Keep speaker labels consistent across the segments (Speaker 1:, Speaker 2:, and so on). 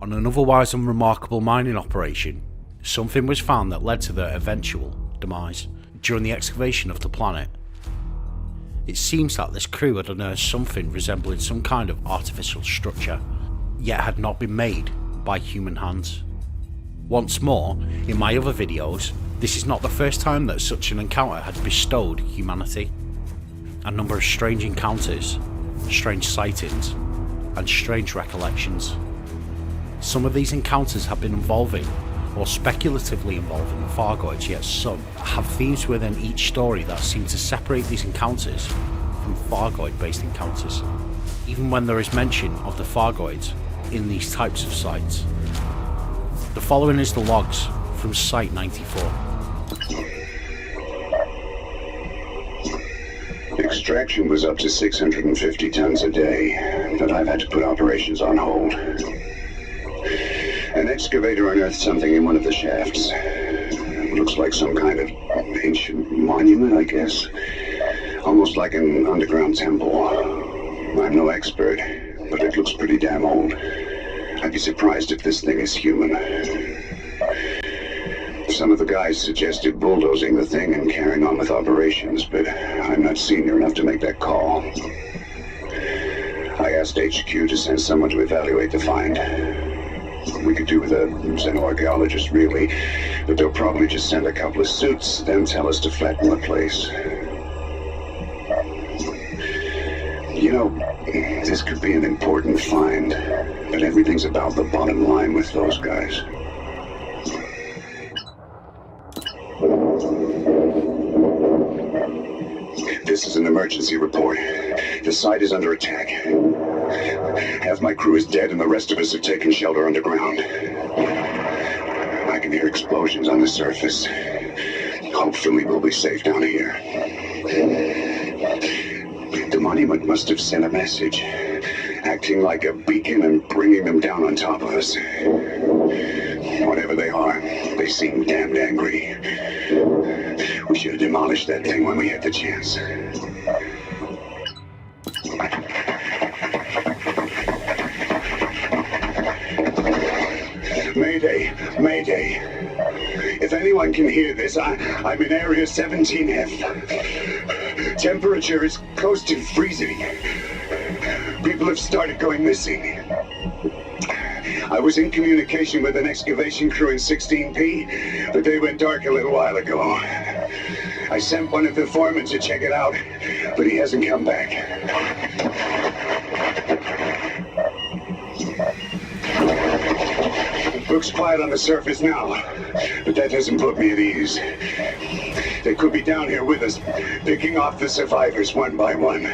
Speaker 1: On an otherwise unremarkable mining operation, something was found that led to their eventual demise during the excavation of the planet. It seems that this crew had unearthed something resembling some kind of artificial structure, yet had not been made by human hands. Once more, in my other videos, this is not the first time that such an encounter had bestowed humanity. A number of strange encounters, strange sightings, and strange recollections. Some of these encounters have been involving, or speculatively involving, the Thargoids, yet some have themes within each story that seem to separate these encounters from Thargoid-based encounters, even when there is mention of the Thargoids in these types of sites. The following is the logs from Site 94.
Speaker 2: Extraction was up to 650 tons a day, but I've had to put operations on hold. An excavator unearthed something in one of the shafts. Looks like some kind of ancient monument, I guess. Almost like an underground temple. I'm no expert, but it looks pretty damn old. I'd be surprised if this thing is human. Some of the guys suggested bulldozing the thing and carrying on with operations, but I'm not senior enough to make that call. I asked HQ to send someone to evaluate the find. We could do with a xenoarchaeologist, really, but they'll probably just send a couple of suits, then tell us to flatten the place. You know, this could be an important find, but everything's about the bottom line with those guys. This is an emergency report. The site is under attack. Half my crew is dead and the rest of us have taken shelter underground. I can hear explosions on the surface. Hopefully we'll be safe down here. The monument must have sent a message, acting like a beacon and bringing them down on top of us. Whatever they are, they seem damned angry. We should have demolished that thing when we had the chance. Mayday, Mayday. If anyone can hear this, I'm in Area 17F. Temperature is close to freezing. People have started going missing. I was in communication with an excavation crew in 16P, but they went dark a little while ago. I sent one of the foremen to check it out, but he hasn't come back. Looks quiet on the surface now, but that doesn't put me at ease. They could be down here with us, picking off the survivors one by one.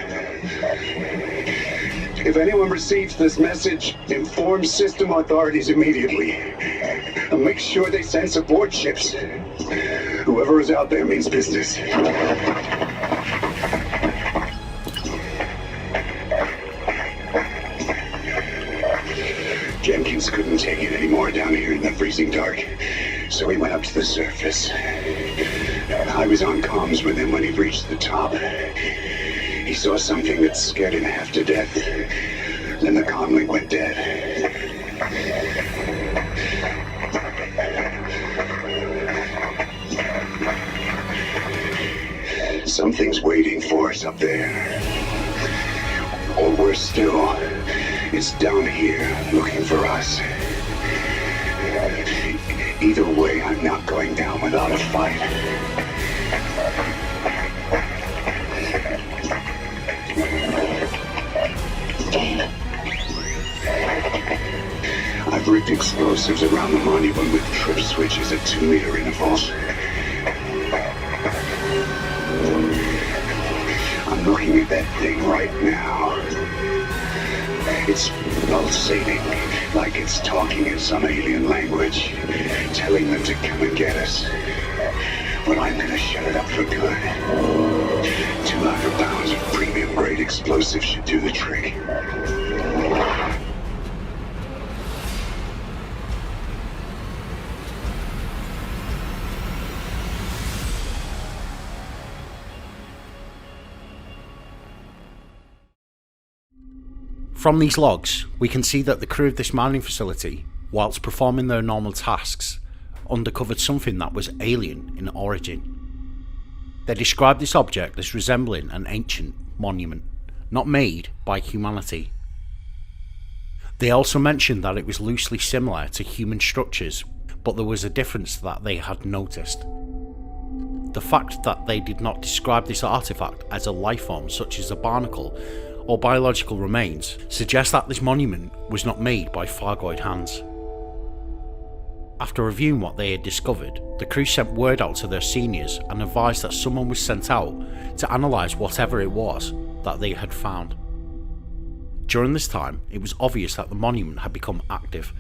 Speaker 2: If anyone receives this message, inform system authorities immediately. And make sure they send support ships. Whoever is out there means business. Jenkins couldn't take it anymore down here in the freezing dark, so he went up to the surface. I was on comms with him when he reached the top. He saw something that scared him half to death. Then the comlink went dead. Something's waiting for us up there. Or worse still, it's down here looking for us. Either way, I'm not going down without a fight. I've rigged explosives around the monument with trip switches at 2-meter intervals. I'm looking at that thing right now. It's pulsating, like it's talking in some alien language, telling them to come and get us. But I'm gonna shut it up for good. 200 pounds of premium-grade explosives should do the trick.
Speaker 1: From these logs, we can see that the crew of this mining facility whilst performing their normal tasks, uncovered something that was alien in origin. They described this object as resembling an ancient monument, not made by humanity. They also mentioned that it was loosely similar to human structures, but there was a difference that they had noticed. The fact that they did not describe this artifact as a lifeform such as a barnacle or biological remains suggests that this monument was not made by Thargoid hands. After reviewing what they had discovered, the crew sent word out to their seniors and advised that someone was sent out to analyse whatever it was that they had found. During this time, it was obvious that the monument had become active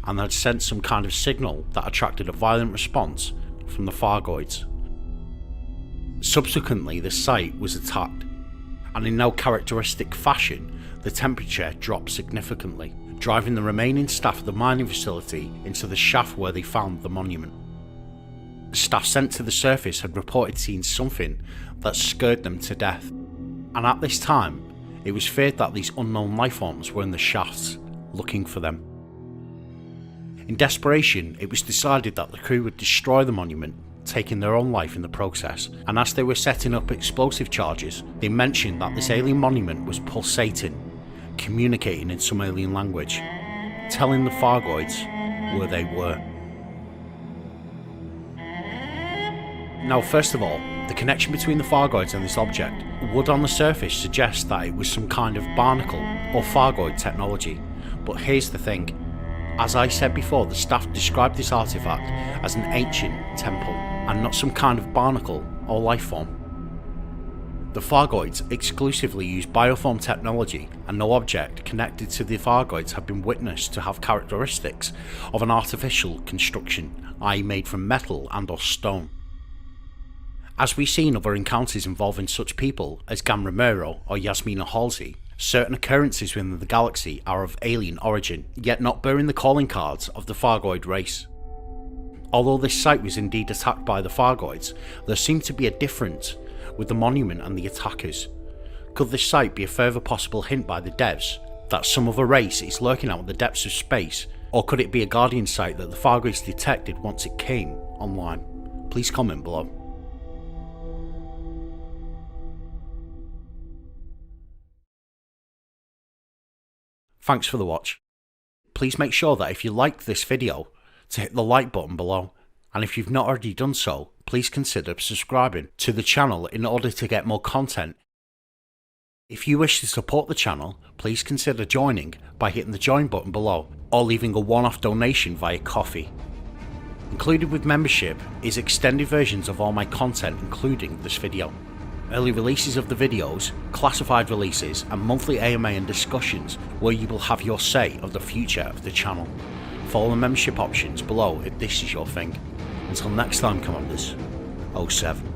Speaker 1: and had sent some kind of signal that attracted a violent response from the Thargoids. Subsequently, the site was attacked, and in no characteristic fashion, the temperature dropped significantly, driving the remaining staff of the mining facility into the shaft where they found the monument. The staff sent to the surface had reported seeing something that scared them to death, and at this time, it was feared that these unknown lifeforms were in the shafts, looking for them. In desperation, it was decided that the crew would destroy the monument, taking their own life in the process, and as they were setting up explosive charges, they mentioned that this alien monument was pulsating, communicating in some alien language, telling the Thargoids where they were. Now, first of all, the connection between the Thargoids and this object would on the surface suggest that it was some kind of barnacle or Thargoid technology, but here's the thing. As I said before, the staff described this artifact as an ancient temple and not some kind of barnacle or lifeform. The Thargoids exclusively use bioform technology, and no object connected to the Thargoids have been witnessed to have characteristics of an artificial construction, i.e. made from metal and or stone. As we see in other encounters involving such people as Gamramero or Yasmina Halsey, certain occurrences within the galaxy are of alien origin, yet not bearing the calling cards of the Thargoid race. Although this site was indeed attacked by the Thargoids, there seemed to be a difference with the monument and the attackers. Could this site be a further possible hint by the devs that some other race is lurking out in the depths of space, or could it be a Guardian site that the Thargoids detected once it came online? Please comment below. Thanks for the watch. Please make sure that if you liked this video to hit the like button below, and if you've not already done so, please consider subscribing to the channel in order to get more content. If you wish to support the channel, please consider joining by hitting the join button below or leaving a one-off donation via Ko-fi. Included with membership is extended versions of all my content including this video, early releases of the videos, classified releases and monthly AMA and discussions where you will have your say of the future of the channel. Follow the membership options below if this is your thing. Until next time, Commanders, 07.